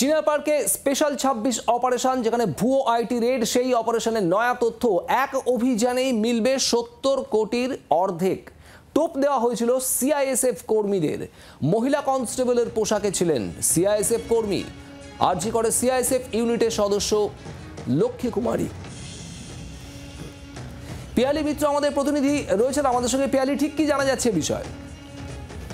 চিনার পার্কে special ২৬ operation, যেখানে ভুয়ো আইটি রেড। সেই অপারেশনের নয়া তথ্য, এক অভিযানেই মিলবে ৭০ কোটির অর্ধেক। টোপ দেওয়া হয়েছিল সিআইএসএফ কর্মীদের। মহিলা কনস্টেবলের পোশাকে ছিলেন সিআইএসএফ কর্মী। আরজি করে সিআইএসএফ ইউনিটের সদস্য লক্ষ্মী কুমারী। পিয়ালি মিত্র আমাদের প্রতিনিধি রয়েছেন আমাদের সঙ্গে। পিয়ালি, ঠিক কি জানা যাচ্ছে বিষয়?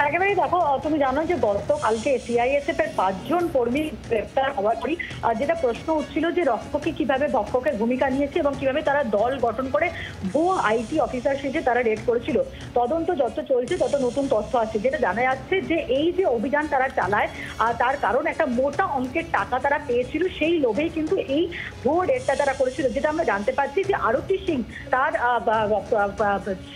একেবারে দেখো, তুমি জানো যে গতকালকে সিআইএসএফ এর ৫ জন কর্মী গ্রেপ্তার হওয়ার পরই যেটা প্রশ্ন উঠছিল যে রক্ষকে কিভাবে ভক্ষকের ভূমিকা নিয়েছে এবং কিভাবে তারা দল গঠন করে ভুয়ো আইটি অফিসার সেজে তারা রেড করেছিল। তদন্ত যত চলছে তত নতুন তথ্য আছে, যেটা জানা যাচ্ছে যে এই যে অভিযান তারা চালায় তার কারণ একটা মোটা অঙ্কের টাকা তারা পেয়েছিল, সেই লোভেই কিন্তু এই ভুয়ো রেডটা তারা করেছিল। যেটা আমরা জানতে পারছি যে আরতি সিং, তার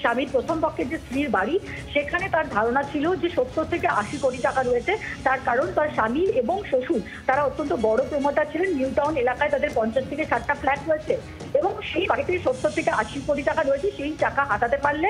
স্বামীর প্রথম পক্ষের যে স্ত্রীর বাড়ি, সেখানে তার ধারণা ছিল যে ৭০ থেকে ৮০ কোটি টাকা রয়েছে। তার কারণ তার স্বামী এবং শ্বশুর তারা অত্যন্ত বড় প্রমোটার ছিলেন। নিউ টাউন এলাকায় তাদের ৫০ থেকে ৬০টা ফ্ল্যাট রয়েছে এবং সেই বাড়িতে ৭০ থেকে ৮০ কোটি টাকা রয়েছে। সেই টাকা হাতাতে পারলে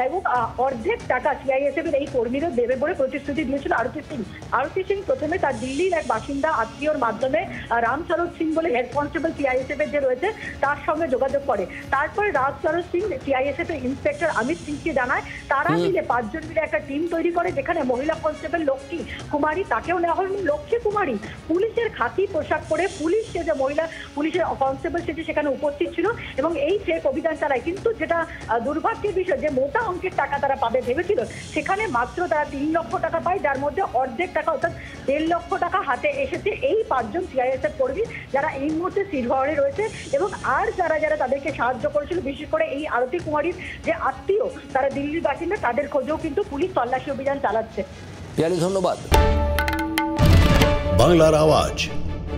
এবং অর্ধেক টাকা সিআইএসএফ এর এই কর্মীরা দেবে বলে প্রতিশ্রুতি দিয়েছিল আরতি সিং। আরতি সিং প্রথমে তার দিল্লির এক বাসিন্দা আত্মীয়র মাধ্যমে রামচরণ সিং বলে হেড কনস্টেবল সিআইএসএফ এর যে রয়েছে তার সঙ্গে যোগাযোগ করে। তারপরে রামচরণ সিং সিআইএসএফ এর ইন্সপেক্টর অমিত সিংকে জানায়। তারা মিলে ৫ জন মিলে একটা টিম তৈরি করে, যেখানে মহিলা কনস্টেবল লক্ষ্মী কুমারী, তাকেও নেওয়া হয়। লক্ষ্মী কুমারী পুলিশের খাকি পোশাক পরে পুলিশ সেজে, মহিলা পুলিশের কনস্টেবল সেজে সেখানে উপস্থিত ছিল এবং এই ফেক অভিযান চালায়। কিন্তু যেটা দুর্ভাগ্যের বিষয়, যে মোটা অঙ্কের টাকা তারা পাবে ভেবেছিল, সেখানে মাত্র তারা ৩ লক্ষ টাকা পায়, যার মধ্যে অর্ধেক টাকা অর্থাৎ ১.৫ লক্ষ টাকা হাতে এসেছে এই ৫ জন সিআইএসএফ কর্মী, যারা এই মুহূর্তে শ্রীনগরে রয়েছে। এবং আর যারা যারা তাদেরকে সাহায্য করেছিল, বিশেষ করে এই আরতি কুমারীর যে আত্মীয়, তারা দিল্লির বাসিন্দা, তাদের খোঁজেও কিন্তু পুলিশ তল্লাশি অভিযান চালাচ্ছে। পিয়ালি, ধন্যবাদ। বাংলার আওয়াজ,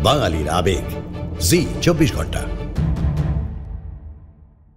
বাঙালির আবেগ, জি ২৪ ঘন্টা।